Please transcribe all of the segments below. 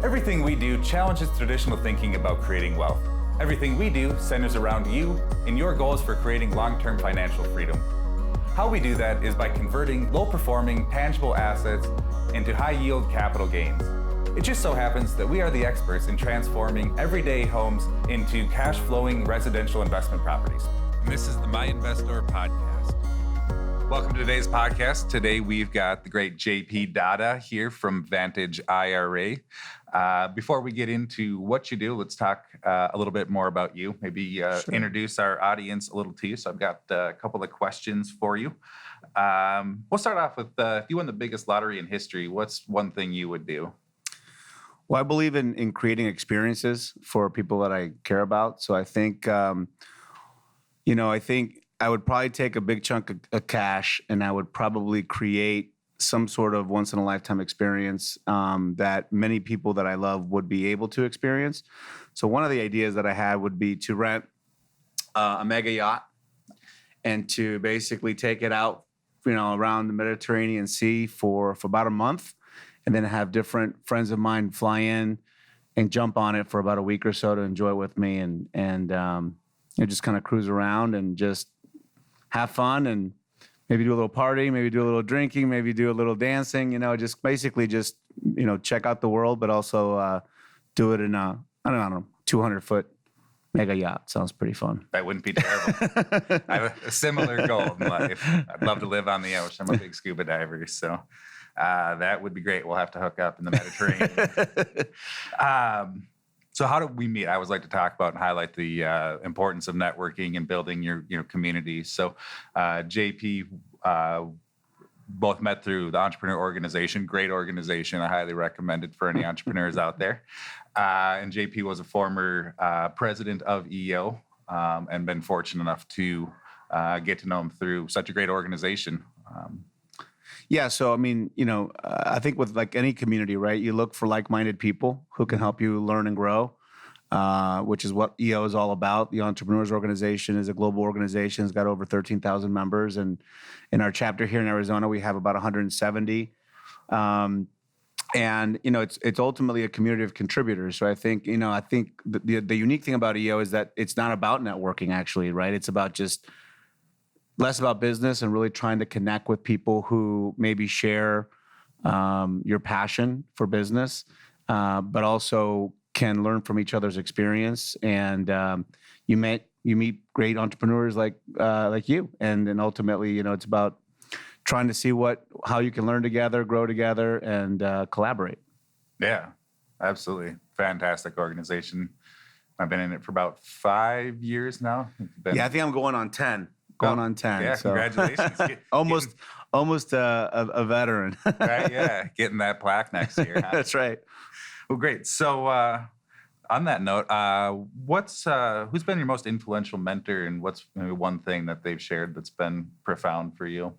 Everything we do challenges traditional thinking about creating wealth. Everything we do centers around you and your goals for creating long-term financial freedom. How we do that is by converting low-performing tangible assets into high-yield capital gains. It just so happens that we are the experts in transforming everyday homes into cash-flowing residential investment properties. And this is the MyInvestDoor podcast. Welcome to today's podcast. Today we've got the great J.P Dahdah here from Vantage IRA. Before we get into what you do, let's talk a little bit more about you. Maybe sure. Introduce our audience a little to you. So I've got a couple of questions for you. We'll start off with, if you won the biggest lottery in history, what's one thing you would do? Well, I believe in creating experiences for people that I care about. So I think, I think I would probably take a big chunk of cash and I would probably create some sort of once-in-a-lifetime experience that many people that I love would be able to experience. So one of the ideas that I had would be to rent a mega yacht and to basically take it out, around the Mediterranean Sea for about a month, and then have different friends of mine fly in and jump on it for about a week or so to enjoy it with me and just kind of cruise around and just have fun and maybe do a little party, maybe do a little drinking, maybe do a little dancing, just basically check out the world, but also do it in a 200-foot mega yacht. Sounds pretty fun. That wouldn't be terrible. I have a similar goal in life. I'd love to live on the ocean. I'm a big scuba diver, so that would be great. We'll have to hook up in the Mediterranean. So how did we meet? I always like to talk about and highlight the importance of networking and building your community. So JP both met through the Entrepreneur Organization, great organization. I highly recommend it for any entrepreneurs out there. And JP was a former president of EO and been fortunate enough to get to know him through such a great organization. Yeah, so I think with like any community, right, you look for like-minded people who can help you learn and grow, which is what EO is all about. The Entrepreneurs Organization is a global organization. It's got over 13,000 members, and in our chapter here in Arizona, we have about 170. And it's ultimately a community of contributors. So I think the unique thing about EO is that it's not about networking, actually, right? It's about just less about business and really trying to connect with people who maybe share your passion for business, but also can learn from each other's experience. And you meet great entrepreneurs like you, and then ultimately, it's about trying to see how you can learn together, grow together, and collaborate. Yeah, absolutely, fantastic organization. I've been in it for about 5 years now. I think I'm going on 10. On 10. Yeah, so. Congratulations. almost a veteran. Right, yeah. Getting that plaque next year. Huh? That's right. Well, great. So on that note, who's been your most influential mentor, and what's maybe one thing that they've shared that's been profound for you?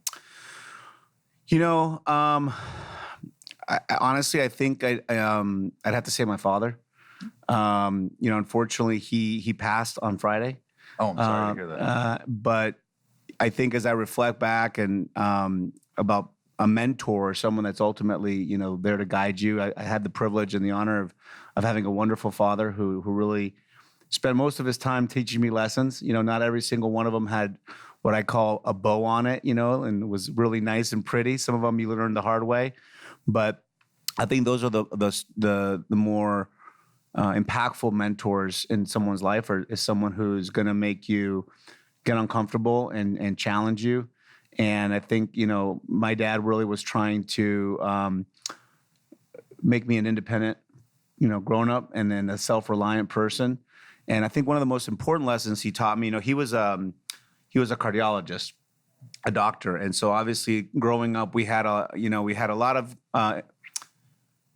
Honestly, I think I'd have to say my father. Unfortunately, he passed on Friday. Oh, I'm sorry to hear that. But I think as I reflect back and about a mentor or someone that's ultimately, there to guide you, I had the privilege and the honor of having a wonderful father who really spent most of his time teaching me lessons. Not every single one of them had what I call a bow on it, and was really nice and pretty. Some of them you learn the hard way, but I think those are the more impactful mentors in someone's life, is someone who's going to make you get uncomfortable and challenge you. And I think, my dad really was trying to make me an independent, grown up and then a self-reliant person. And I think one of the most important lessons he taught me, he was a cardiologist, a doctor. And so obviously growing up, we had a lot of, I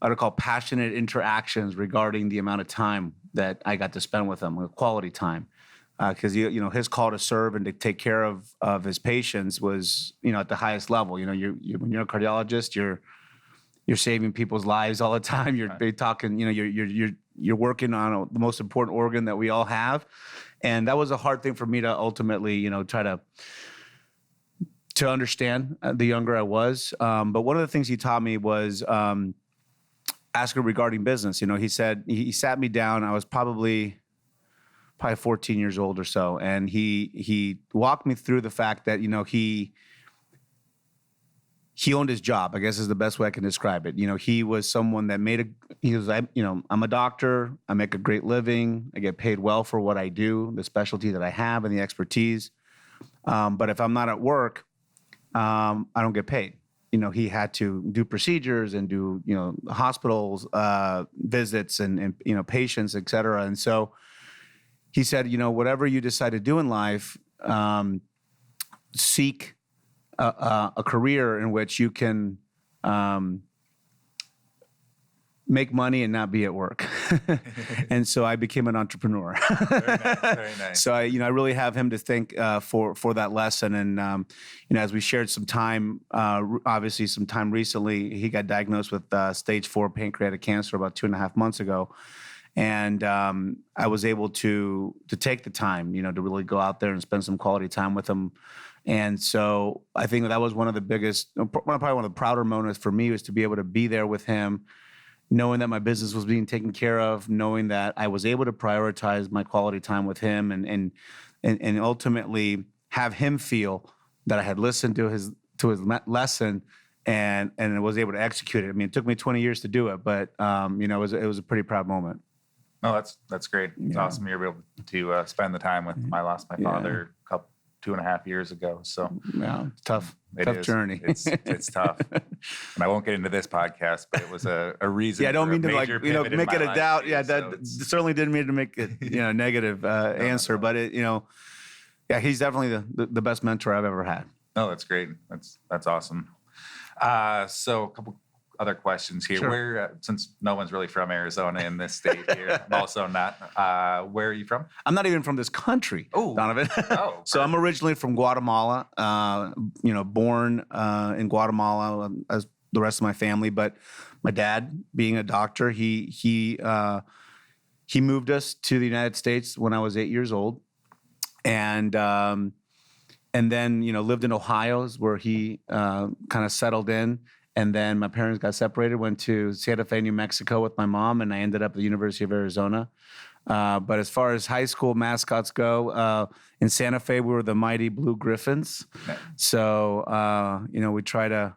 would call passionate interactions regarding the amount of time that I got to spend with him, quality time. Because his call to serve and to take care of his patients was at the highest level. When you're a cardiologist, you're saving people's lives all the time. You're talking. You're working on the most important organ that we all have, and that was a hard thing for me to ultimately try to understand. The younger I was, but one of the things he taught me was ask her regarding business. He said, he sat me down. I was probably 14 years old or so. And he walked me through the fact that, he owned his job, I guess is the best way I can describe it. He was someone that I'm a doctor. I make a great living. I get paid well for what I do, the specialty that I have and the expertise. But if I'm not at work, I don't get paid. He had to do procedures and do, hospitals, visits and patients, et cetera. And so he said, whatever you decide to do in life, seek a career in which you can make money and not be at work. And so I became an entrepreneur. Very nice. Very nice. So I really have him to thank for that lesson. And as we shared some time, obviously some time recently, he got diagnosed with stage 4 pancreatic cancer about 2.5 months ago. And I was able to take the time, to really go out there and spend some quality time with him. And so I think that was one of the biggest, probably one of the prouder moments for me, was to be able to be there with him, knowing that my business was being taken care of, knowing that I was able to prioritize my quality time with him, and ultimately have him feel that I had listened to his lesson and was able to execute it. I mean, it took me 20 years to do it, but it was a pretty proud moment. No, that's great. It's awesome you're able to spend the time with. I lost my father 2.5 years ago. So tough journey. It's tough, and I won't get into this podcast, but it was a reason. Yeah, I don't mean to make it a doubt. Yeah, that certainly didn't mean to make it negative answer, but he's definitely the best mentor I've ever had. Oh, that's great. That's awesome. So a couple other questions here. Sure. Where, since no one's really from Arizona in this state here, I'm also not. Where are you from? I'm not even from this country, Donovan. Oh, so I'm originally from Guatemala. Born in Guatemala as the rest of my family. But my dad, being a doctor, he moved us to the United States when I was 8 years old, and then lived in Ohio, is where he kind of settled in. And then my parents got separated, went to Santa Fe, New Mexico with my mom, and I ended up at the University of Arizona. But as far as high school mascots go, in Santa Fe, we were the Mighty Blue Griffins. Okay. So, we try to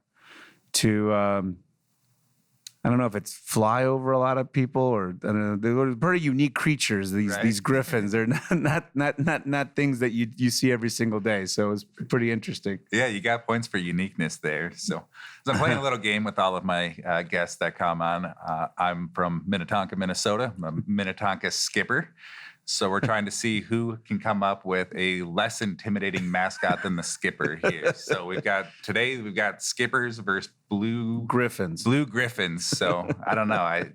I don't know if it's fly over a lot of people, or I don't know. They're very unique creatures. These griffins. They're not things that you see every single day. So it's pretty interesting. Yeah, you got points for uniqueness there. So I'm playing a little game with all of my guests that come on. I'm from Minnetonka, Minnesota. I'm a Minnetonka skipper. So we're trying to see who can come up with a less intimidating mascot than the skipper here. So we've got skippers versus blue griffins. So I don't know. I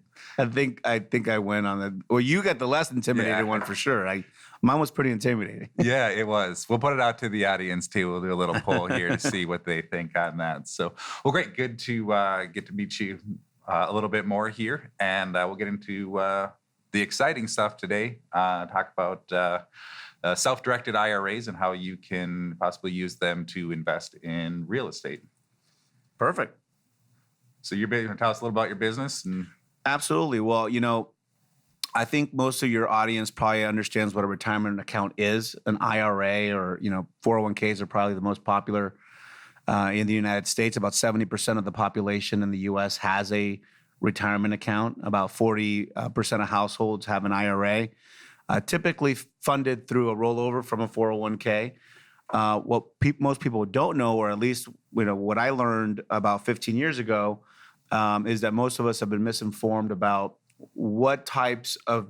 think I went on the. Well, you got the less intimidating one for sure. Mine was pretty intimidating. Yeah, it was. We'll put it out to the audience too. We'll do a little poll here to see what they think on that. So, well, great. Good to get to meet you a little bit more here, and we'll get into the exciting stuff today. Talk about self-directed IRAs and how you can possibly use them to invest in real estate. Perfect. So you're going to tell us a little about your business? Absolutely. Well, I think most of your audience probably understands what a retirement account is. An IRA or 401ks are probably the most popular in the United States. About 70% of the population in the U.S. has a retirement account. About 40% of households have an IRA, typically funded through a rollover from a 401k. What most people don't know, or at least what I learned about 15 years ago, is that most of us have been misinformed about what types of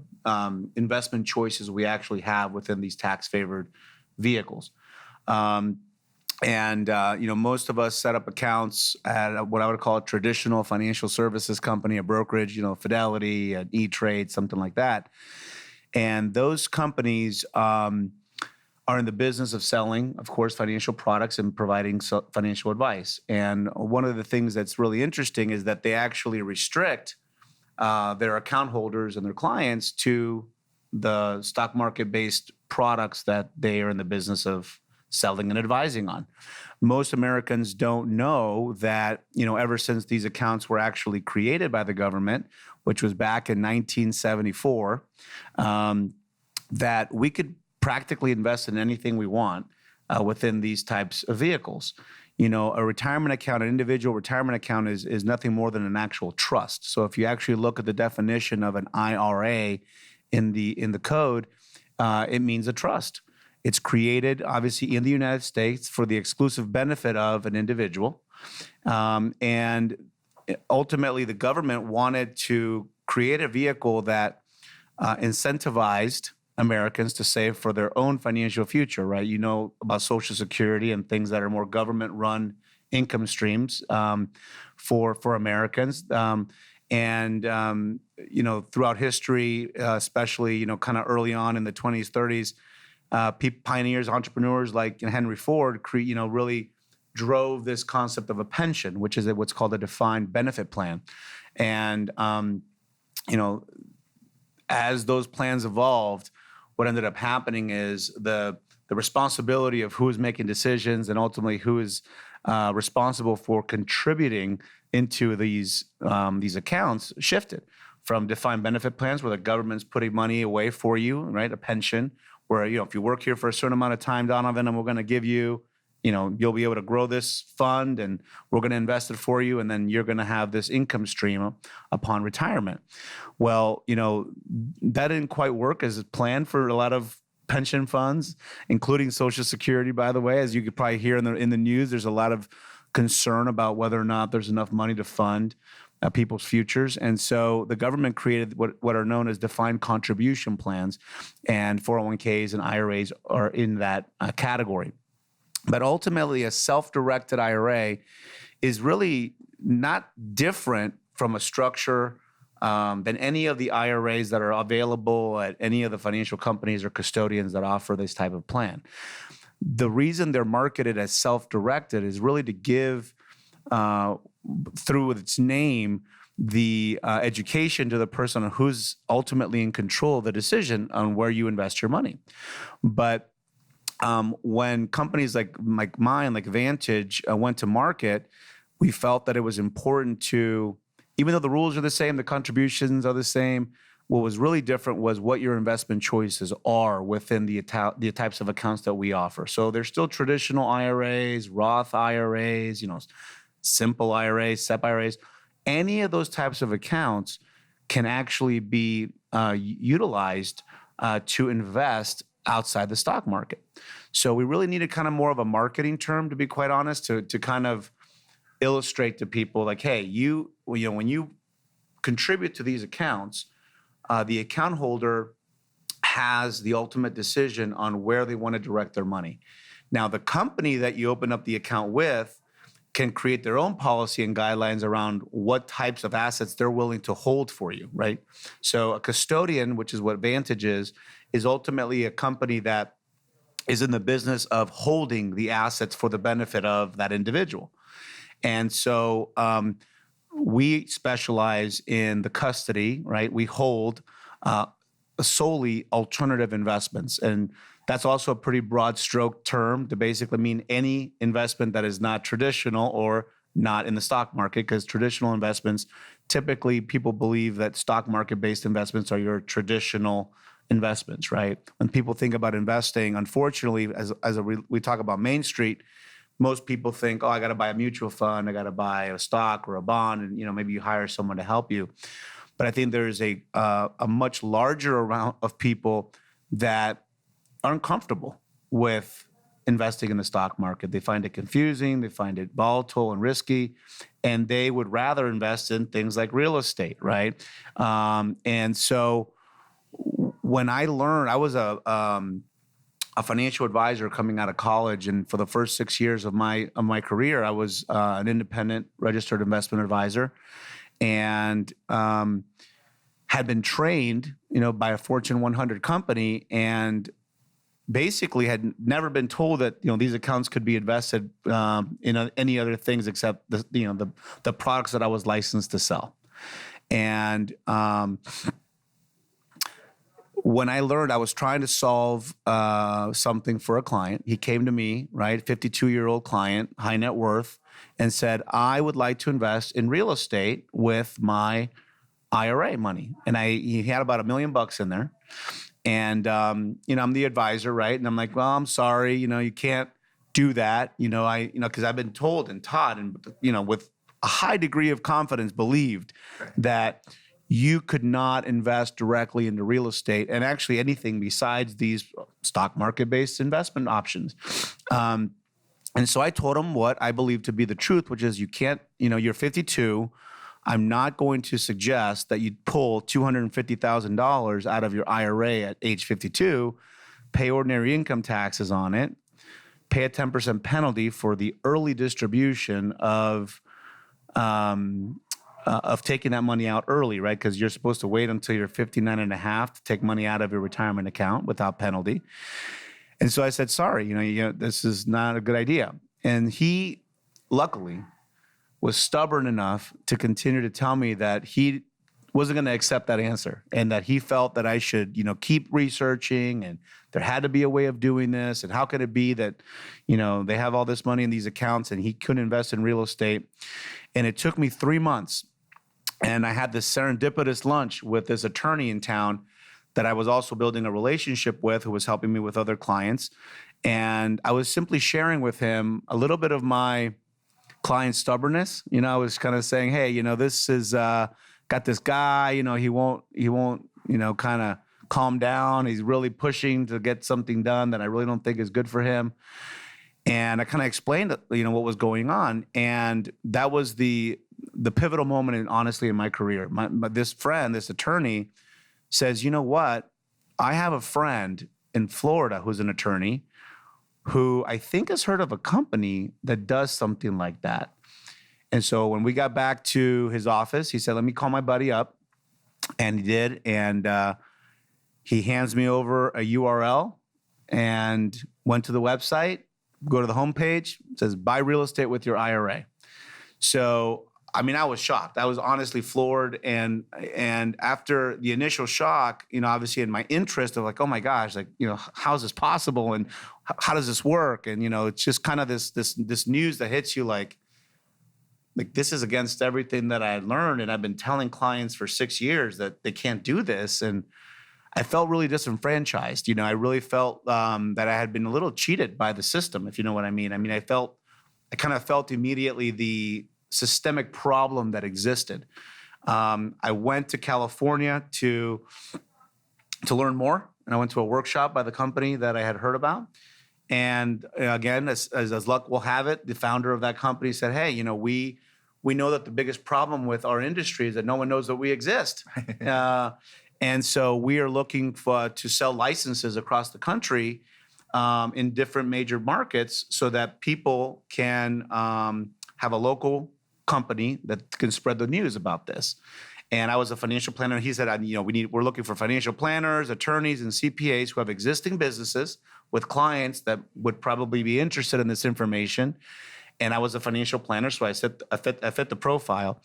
investment choices we actually have within these tax-favored vehicles. Most of us set up accounts at what I would call a traditional financial services company, a brokerage, Fidelity, an E-Trade, something like that. And those companies are in the business of selling, of course, financial products and providing financial advice. And one of the things that's really interesting is that they actually restrict their account holders and their clients to the stock market-based products that they are in the business of selling and advising on. Most Americans don't know that, ever since these accounts were actually created by the government, which was back in 1974, that we could practically invest in anything we want within these types of vehicles. A retirement account, an individual retirement account is nothing more than an actual trust. So if you actually look at the definition of an IRA in the code, it means a trust. It's created, obviously, in the United States for the exclusive benefit of an individual. And ultimately, the government wanted to create a vehicle that incentivized Americans to save for their own financial future, right? You know about Social Security and things that are more government-run income streams for Americans. Throughout history, especially, kind of early on in the 20s, 30s, pioneers, entrepreneurs like Henry Ford, really drove this concept of a pension, which is what's called a defined benefit plan. And, as those plans evolved, what ended up happening is the responsibility of who is making decisions and ultimately who is responsible for contributing into these accounts shifted from defined benefit plans where the government's putting money away for you, right? A pension where, if you work here for a certain amount of time, Donovan, and we're going to give you, you'll be able to grow this fund and we're going to invest it for you. And then you're going to have this income stream upon retirement. Well, that didn't quite work as planned for a lot of pension funds, including Social Security, by the way. As you could probably hear in the news, there's a lot of concern about whether or not there's enough money to fund people's futures. And so the government created what are known as defined contribution plans, and 401ks and IRAs are in that category. But ultimately, a self-directed IRA is really not different from a structure than any of the IRAs that are available at any of the financial companies or custodians that offer this type of plan. The reason they're marketed as self-directed is really to give, through its name, the education to the person who's ultimately in control of the decision on where you invest your money. But when companies like mine, like Vantage, went to market, we felt that it was important to, even though the rules are the same, the contributions are the same, what was really different was what your investment choices are within the types of accounts that we offer. So there's still traditional IRAs, Roth IRAs, simple IRAs, SEP IRAs. Any of those types of accounts can actually be utilized to invest outside the stock market. So we really needed kind of more of a marketing term, to be quite honest, to kind of illustrate to people like, hey, when you contribute to these accounts, the account holder has the ultimate decision on where they want to direct their money. Now, the company that you open up the account with can create their own policy and guidelines around what types of assets they're willing to hold for you, right? So a custodian, which is what Vantage is ultimately a company that is in the business of holding the assets for the benefit of that individual. And so we specialize in the custody, right? We hold solely alternative investments. And that's also a pretty broad stroke term to basically mean any investment that is not traditional or not in the stock market, because traditional investments, typically people believe that stock market-based investments are your traditional investments, right? When people think about investing, unfortunately, we talk about Main Street, most people think, oh, I got to buy a mutual fund, I got to buy a stock or a bond, and maybe you hire someone to help you. But I think there's a much larger amount of people that aren't comfortable with investing in the stock market. They find it confusing, they find it volatile and risky, and they would rather invest in things like real estate, right? And so when I learned, I was a financial advisor coming out of college, and for the first 6 years of my career, I was an independent registered investment advisor, and had been trained, by a Fortune 100 company, and basically had never been told that these accounts could be invested in any other things except the products that I was licensed to sell. And when I learned, I was trying to solve something for a client. He came to me, right, 52-year-old client, high net worth, and said, I would like to invest in real estate with my IRA money. And he had about $1 million in there. And, I'm the advisor, right? And I'm like, well, I'm sorry, you can't do that. Because I've been told and taught and, with a high degree of confidence believed that you could not invest directly into real estate and actually anything besides these stock market-based investment options. And so I told him what I believe to be the truth, which is you can't, you're 52. I'm not going to suggest that you pull $250,000 out of your IRA at age 52, pay ordinary income taxes on it, pay a 10% penalty for the early distribution of taking that money out early, right? Because you're supposed to wait until you're 59 and a half to take money out of your retirement account without penalty. And so I said, sorry, this is not a good idea. And he, luckily, was stubborn enough to continue to tell me that he wasn't going to accept that answer and that he felt that I should, keep researching and there had to be a way of doing this. And how could it be that, they have all this money in these accounts and he couldn't invest in real estate? And it took me 3 months. And I had this serendipitous lunch with this attorney in town that I was also building a relationship with, who was helping me with other clients. And I was simply sharing with him a little bit of my client stubbornness. I was kind of saying, hey, this is got this guy, he won't, kind of calm down. He's really pushing to get something done that I really don't think is good for him. And I kind of explained, what was going on. And that was the pivotal moment, honestly, in my career. This friend, this attorney, says, you know what? I have a friend in Florida who's an attorney who I think has heard of a company that does something like that. And so when we got back to his office, he said, let me call my buddy up. And he did. And he hands me over a URL and went to the website, go to the homepage, it says, buy real estate with your IRA. So, I was shocked. I was honestly floored. And after the initial shock, obviously in my interest of like, oh my gosh, like, how is this possible? And how does this work? And, it's just kind of this news that hits you like this is against everything that I had learned. And I've been telling clients for 6 years that they can't do this. And I felt really disenfranchised. I really felt that I had been a little cheated by the system, if you know what I mean. I kind of felt immediately the systemic problem that existed. I went to California to learn more, and I went to a workshop by the company that I had heard about. And again, as luck will have it, the founder of that company said, "Hey, we know that the biggest problem with our industry is that no one knows that we exist, and so we are looking to sell licenses across the country in different major markets so that people can have a local company that can spread the news about this." And I was a financial planner. He said, we're looking for financial planners, attorneys, and CPAs who have existing businesses with clients that would probably be interested in this information. And I was a financial planner, so I fit the profile.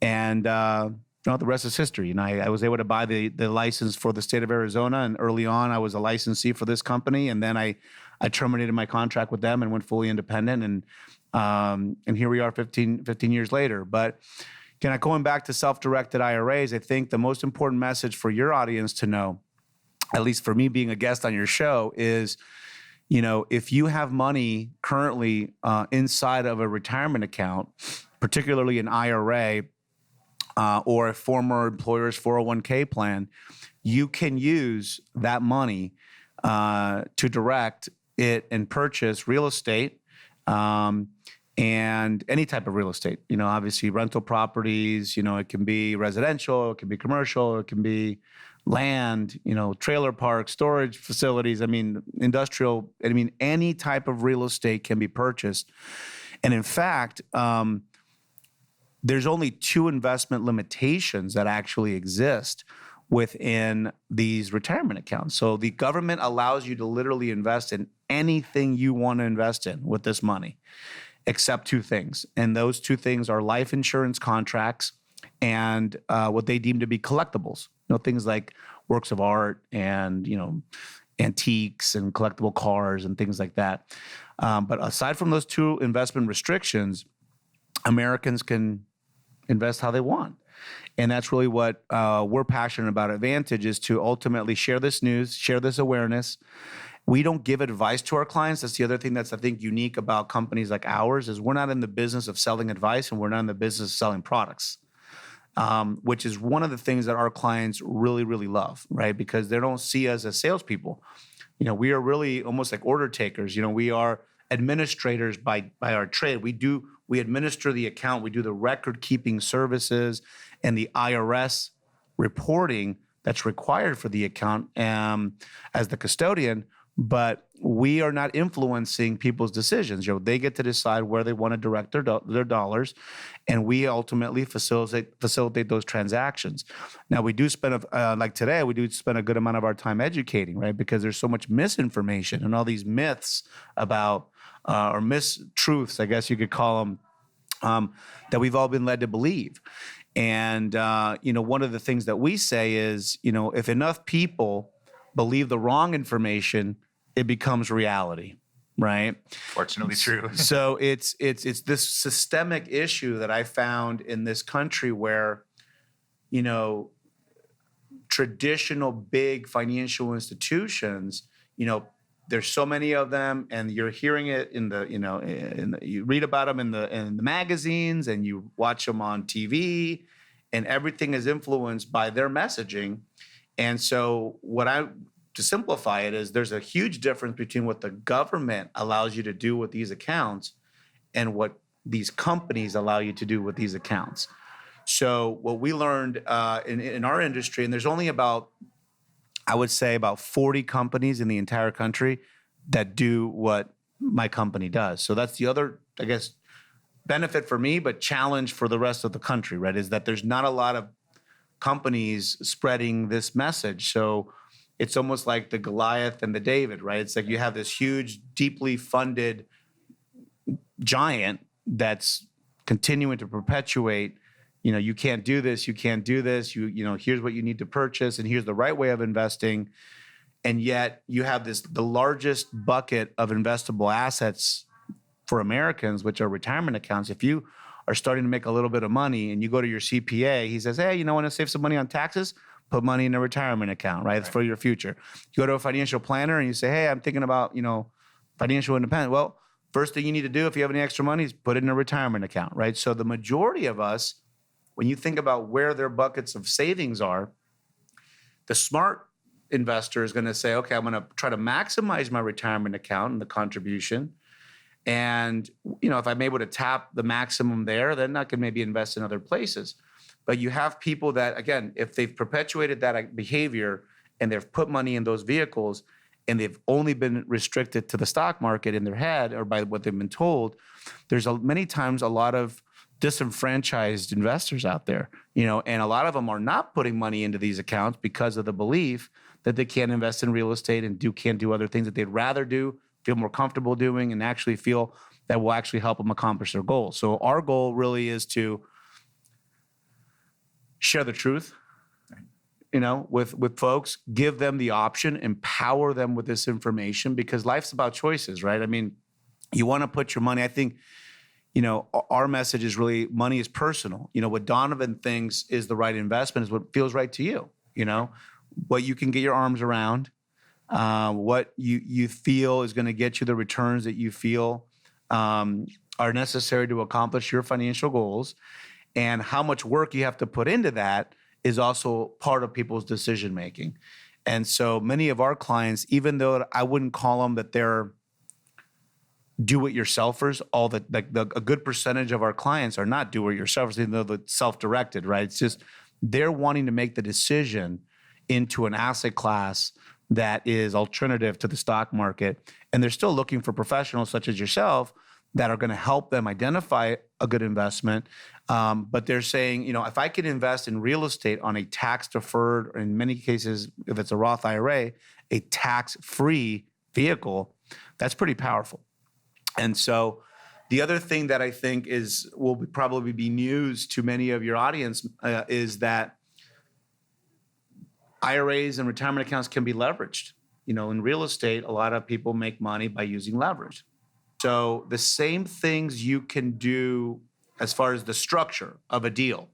And the rest is history. I was able to buy the license for the state of Arizona. And early on, I was a licensee for this company. And then I terminated my contract with them and went fully independent. And here we are 15 years later. But going back to self-directed IRAs, I think the most important message for your audience to know, at least for me being a guest on your show, is, if you have money currently inside of a retirement account, particularly an IRA or a former employer's 401k plan, you can use that money to direct it and purchase real estate and any type of real estate. Obviously rental properties, it can be residential, it can be commercial, it can be land, trailer parks, storage facilities, industrial, any type of real estate can be purchased. And in fact, there's only 2 investment limitations that actually exist within these retirement accounts. So the government allows you to literally invest in anything you want to invest in with this money, except 2 things. And those 2 things are life insurance contracts and what they deem to be collectibles. Things like works of art and antiques and collectible cars and things like that. But aside from those two investment restrictions, Americans can invest how they want. And that's really what we're passionate about at Vantage, is to ultimately share this news, share this awareness. We don't give advice to our clients. That's the other thing that's, I think, unique about companies like ours, is we're not in the business of selling advice, and we're not in the business of selling products, which is one of the things that our clients really, really love, right? Because they don't see us as salespeople. We are really almost like order takers. We are administrators by our trade. We administer the account. We do the record-keeping services and the IRS reporting that's required for the account as the custodian, but we are not influencing people's decisions. They get to decide where they want to direct their dollars, and we ultimately facilitate those transactions. Now, we do spend, like today, we do spend a good amount of our time educating, right? Because there's so much misinformation and all these myths about, or mistruths, I guess you could call them, that we've all been led to believe. And, one of the things that we say is, if enough people believe the wrong information, it becomes reality, right? Fortunately true. So it's this systemic issue that I found in this country where, traditional big financial institutions, there's so many of them, and you're hearing it you read about them in the magazines, and you watch them on TV, and everything is influenced by their messaging. And so to simplify it, is there's a huge difference between what the government allows you to do with these accounts and what these companies allow you to do with these accounts. So what we learned in our industry, and there's only about 40 companies in the entire country that do what my company does. So that's the other, I guess, benefit for me, but challenge for the rest of the country, right? Is that there's not a lot of companies spreading this message. So it's almost like the Goliath and the David, right? It's like you have this huge, deeply funded giant that's continuing to perpetuate, you can't do this, you can't do this, here's what you need to purchase, and here's the right way of investing. And yet you have the largest bucket of investable assets for Americans, which are retirement accounts. If you are starting to make a little bit of money and you go to your CPA, he says, hey, want to save some money on taxes? Put money in a retirement account, right? It's for your future. You go to a financial planner and you say, hey, I'm thinking about, financial independence. Well, first thing you need to do if you have any extra money is put it in a retirement account, right? So the majority of us, when you think about where their buckets of savings are, the smart investor is going to say, okay, I'm going to try to maximize my retirement account and the contribution. And, if I'm able to tap the maximum there, then I can maybe invest in other places. But you have people that, again, if they've perpetuated that behavior and they've put money in those vehicles and they've only been restricted to the stock market in their head or by what they've been told, there's many times a lot of disenfranchised investors out there, and a lot of them are not putting money into these accounts because of the belief that they can't invest in real estate and can't do other things that they'd rather do, feel more comfortable doing, and actually feel that will actually help them accomplish their goals. So our goal really is to share the truth, with folks, give them the option, empower them with this information, because life's about choices, right? I mean, you want to put your money, I think, our message is really money is personal. What Donovan thinks is the right investment is what feels right to you, what you can get your arms around, what you feel is going to get you the returns that you feel are necessary to accomplish your financial goals. And how much work you have to put into that is also part of people's decision making. And so many of our clients, even though I wouldn't call them that they're do-it-yourselfers, a good percentage of our clients are not do-it-yourselfers, even though they're self-directed, right? It's just they're wanting to make the decision into an asset class that is alternative to the stock market. And they're still looking for professionals such as yourself that are going to help them identify a good investment. But they're saying, if I can invest in real estate on a tax-deferred, or in many cases, if it's a Roth IRA, a tax-free vehicle, that's pretty powerful. And so The other thing that I think will probably be news to many of your audience is that IRAs and retirement accounts can be leveraged. In real estate, a lot of people make money by using leverage. So the same things you can do as far as the structure of a deal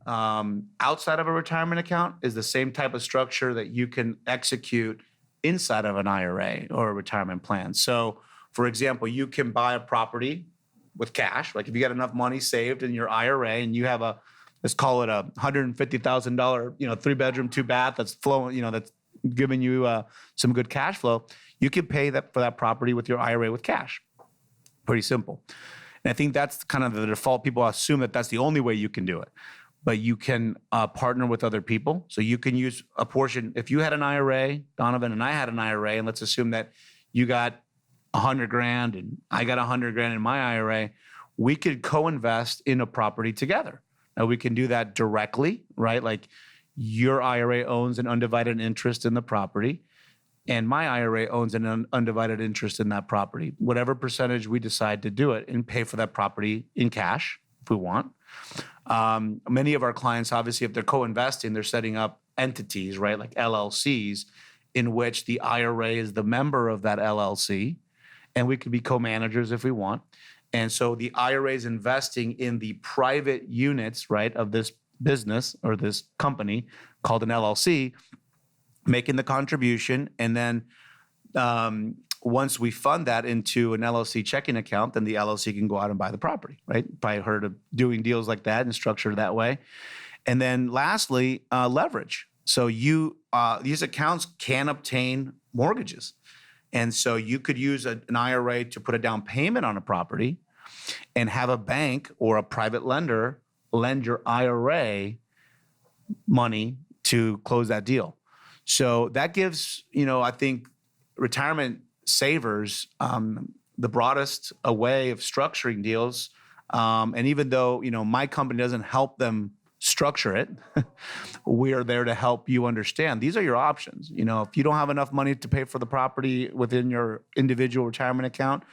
outside of a retirement account is the same type of structure that you can execute inside of an IRA or a retirement plan. So, for example, you can buy a property with cash. Like if you got enough money saved in your IRA and you have let's call it a $150,000, 3-bedroom, 2-bath that's flowing, that's giving you some good cash flow, you can pay for that property with your IRA with cash. Pretty simple. And I think that's kind of the default. People assume that that's the only way you can do it. But you can partner with other people. So you can use a portion. If you had an IRA, Donovan, and I had an IRA, and let's assume that you got $100,000 and I got $100,000 in my IRA, we could co-invest in a property together. Now we can do that directly, right? Like your IRA owns an undivided interest in the property, and my IRA owns an undivided interest in that property. Whatever percentage we decide to do it and pay for that property in cash if we want. Many of our clients, obviously, if they're co-investing, they're setting up entities, right, like LLCs, in which the IRA is the member of that LLC, and we could be co-managers if we want. And so the IRA is investing in the private units, right, of this business or this company called an LLC, making the contribution, and then once we fund that into an LLC checking account, then the LLC can go out and buy the property, right? Probably heard of doing deals like that and structured that way. And then lastly, leverage. So these accounts can obtain mortgages. And so you could use an IRA to put a down payment on a property and have a bank or a private lender lend your IRA money to close that deal. So that gives, I think, retirement savers the broadest way of structuring deals. And even though, my company doesn't help them structure it, we are there to help you understand. These are your options. If you don't have enough money to pay for the property within your individual retirement account,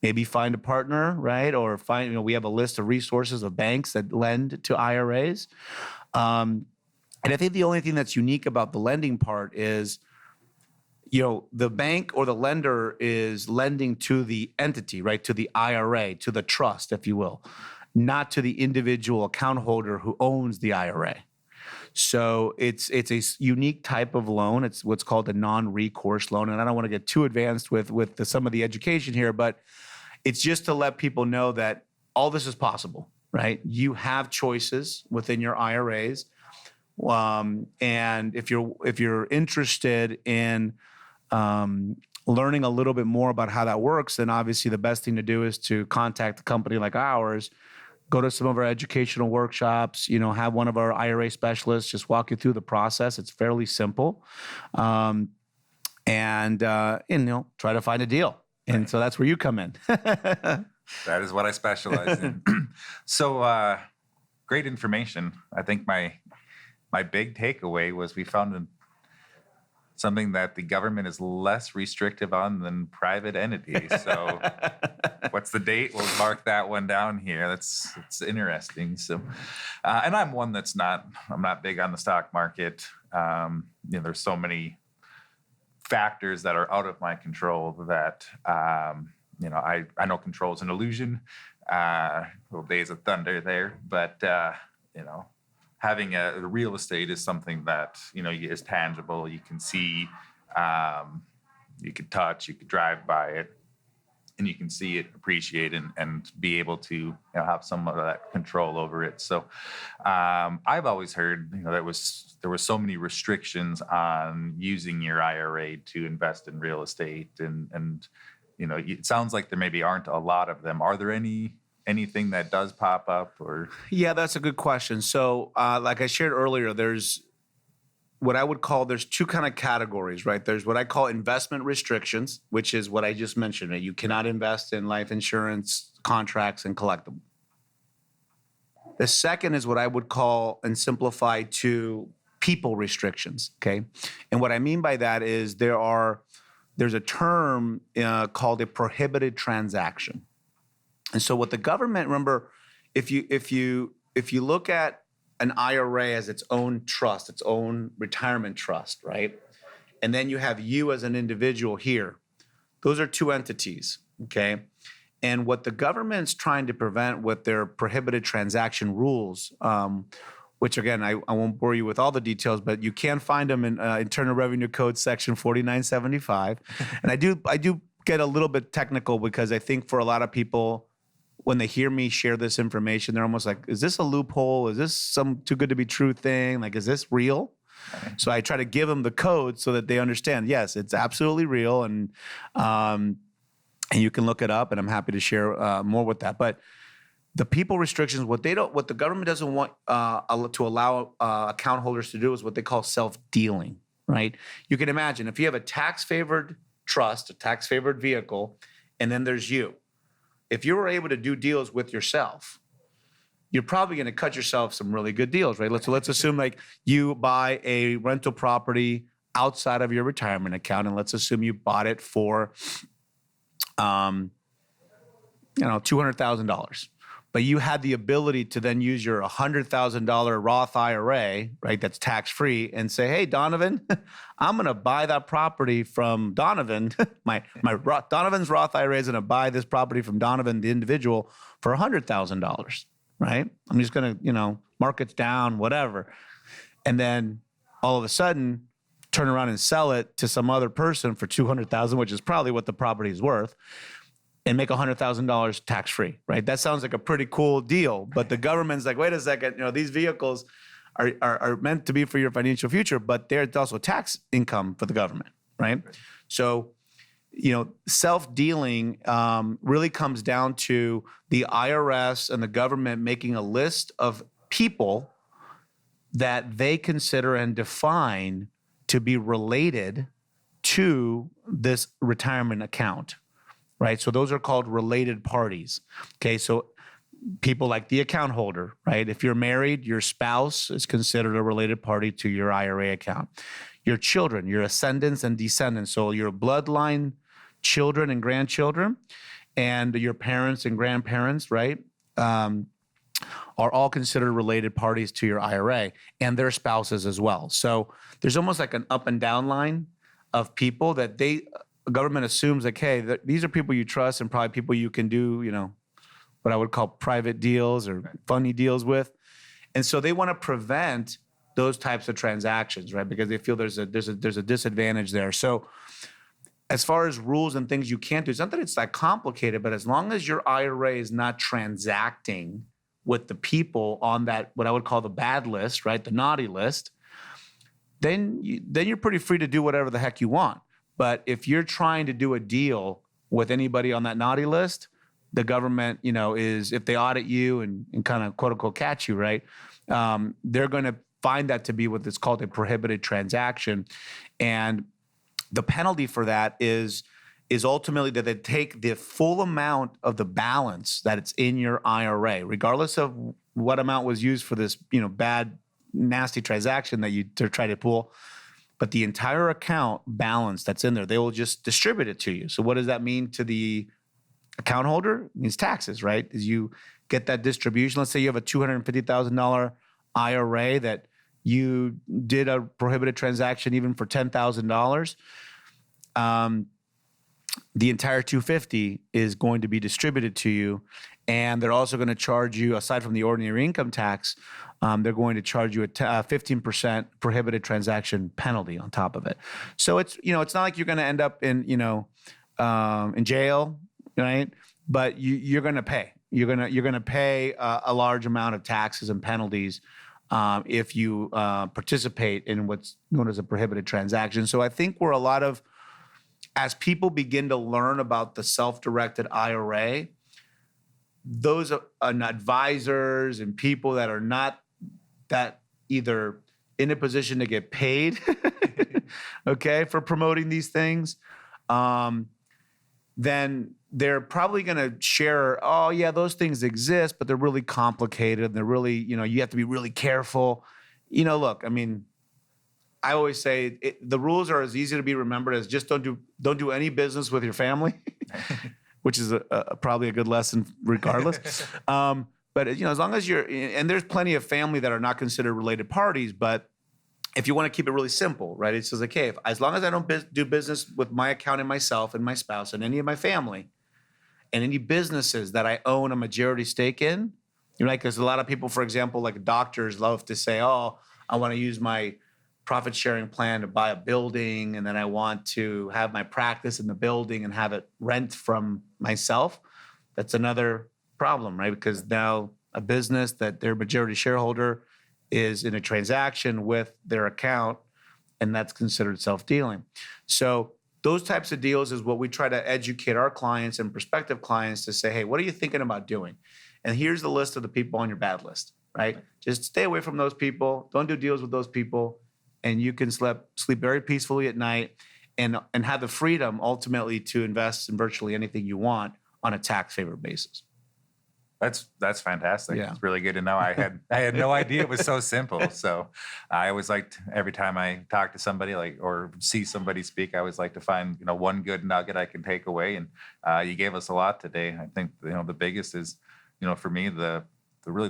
maybe find a partner, right? Or we have a list of resources of banks that lend to IRAs. And I think the only thing that's unique about the lending part is, the bank or the lender is lending to the entity, right? To the IRA, to the trust, if you will, not to the individual account holder who owns the IRA. So it's a unique type of loan. It's what's called a non-recourse loan. And I don't want to get too advanced with some of the education here, but it's just to let people know that all this is possible, right? You have choices within your IRAs. And if you're interested in learning a little bit more about how that works, then obviously the best thing to do is to contact a company like ours, go to some of our educational workshops, have one of our IRA specialists just walk you through the process. It's fairly simple. And try to find a deal. And so that's where you come in. That is what I specialize in. So great information. I think my big takeaway was we found something that the government is less restrictive on than private entities. So what's the date? We'll mark that one down here. It's interesting. So, and I'm one I'm not big on the stock market. There's so many factors that are out of my control that, I know control is an illusion. Little days of thunder there, but, having a real estate is something that, is tangible. You can see, you could touch, you could drive by it, and you can see it, appreciate it, and be able to have some of that control over it. So I've always heard, there was so many restrictions on using your IRA to invest in real estate, and it sounds like there maybe aren't a lot of them. Are there anything that does pop up? Or Yeah, that's a good question. So like I shared earlier, there's two kind of categories, right? There's what I call investment restrictions, which is what I just mentioned. Right? You cannot invest in life insurance contracts and collectible. The second is what I would call and simplify to people restrictions, okay? And what I mean by that is there's a term called a prohibited transaction. And so what the government, remember, if you look at an IRA as its own trust, its own retirement trust, right? And then you have you as an individual here. Those are two entities, okay? And what the government's trying to prevent with their prohibited transaction rules, which again, I won't bore you with all the details, but you can find them in Internal Revenue Code section 4975. And I do get a little bit technical because I think for a lot of people, when they hear me share this information, they're almost like, is this a loophole? Is this some too good to be true thing? Like, is this real? Okay. So I try to give them the code so that they understand, yes, it's absolutely real. And you can look it up, and I'm happy to share more with that. But the people restrictions, what the government doesn't want to allow account holders to do is what they call self-dealing, right? You can imagine if you have a tax-favored trust, a tax-favored vehicle, and then there's you. If you were able to do deals with yourself, you're probably going to cut yourself some really good deals, right? Let's assume like you buy a rental property outside of your retirement account, and let's assume you bought it for, $200,000. But you had the ability to then use your $100,000 Roth IRA, right? That's tax-free, and say, "Hey, Donovan, I'm going to buy that property from Donovan. Donovan's Roth IRA is going to buy this property from Donovan, the individual, for $100,000, right? I'm just going to, mark it down, whatever, and then all of a sudden, turn around and sell it to some other person for $200,000, which is probably what the property is worth." And make $100,000 tax-free, right? That sounds like a pretty cool deal, but the government's like, wait a second, these vehicles are meant to be for your financial future, but they're also tax income for the government, right? So, self-dealing really comes down to the IRS and the government making a list of people that they consider and define to be related to this retirement account. Right, so those are called related parties. Okay, so people like the account holder, right? If you're married, your spouse is considered a related party to your IRA account. Your children, your ascendants and descendants, so your bloodline children and grandchildren, and your parents and grandparents, right, are all considered related parties to your IRA, and their spouses as well. So there's almost like an up and down line of people that the government assumes like, hey, these are people you trust and probably people you can do, what I would call private deals or funny deals with. And so they want to prevent those types of transactions, right? Because they feel there's a disadvantage there. So as far as rules and things you can't do, it's not that it's that complicated, but as long as your IRA is not transacting with the people on that, what I would call the bad list, right? The naughty list, then you're pretty free to do whatever the heck you want. But if you're trying to do a deal with anybody on that naughty list, the government, is, if they audit you and kind of quote unquote catch you, right, they're going to find that to be what is called a prohibited transaction. And the penalty for that is ultimately that they take the full amount of the balance that it's in your IRA, regardless of what amount was used for this, bad, nasty transaction that you try to pull. But the entire account balance that's in there, they will just distribute it to you. So what does that mean to the account holder? It means taxes, right? As you get that distribution, let's say you have a $250,000 IRA that you did a prohibited transaction even for $10,000. The entire $250,000 is going to be distributed to you. And they're also going to charge you, aside from the ordinary income tax, they're going to charge you a 15% prohibited transaction penalty on top of it. So it's not like you're going to end up in jail, right? But you're going to pay. You're going to pay a large amount of taxes and penalties if you participate in what's known as a prohibited transaction. So I think as people begin to learn about the self-directed IRA, those advisors and people that are not that either in a position to get paid, okay, for promoting these things, then they're probably going to share, oh yeah, those things exist, but they're really complicated and they're really, you have to be really careful. Look, I mean, I always say the rules are as easy to be remembered as just don't do any business with your family. which is probably a good lesson regardless. But as long as and there's plenty of family that are not considered related parties, but if you want to keep it really simple, right? It says, okay, as long as I don't do business with my account and myself and my spouse and any of my family and any businesses that I own a majority stake in, because a lot of people, for example, like doctors love to say, oh, I want to use my profit sharing plan to buy a building, and then I want to have my practice in the building and have it rent from myself. That's another problem, right? Because now a business that their majority shareholder is in a transaction with their account, and that's considered self-dealing. So those types of deals is what we try to educate our clients and prospective clients to say, hey, what are you thinking about doing? And here's the list of the people on your bad list, right? Just stay away from those people. Don't do deals with those people. And you can sleep very peacefully at night and have the freedom ultimately to invest in virtually anything you want on a tax-favored basis. That's fantastic. Yeah. It's really good to know. I had no idea it was so simple. So I always liked, every time I talk to somebody or see somebody speak, I always like to find one good nugget I can take away. And you gave us a lot today. I think the biggest is for me the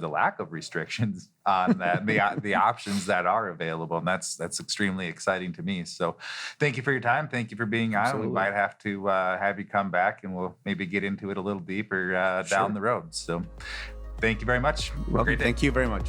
lack of restrictions on that, the options that are available, and that's extremely exciting to me. So, thank you for your time. Thank you for being on. Absolutely. We might have to have you come back, and we'll maybe get into it a little deeper down the road. So, thank you very much. Welcome. Thank you very much.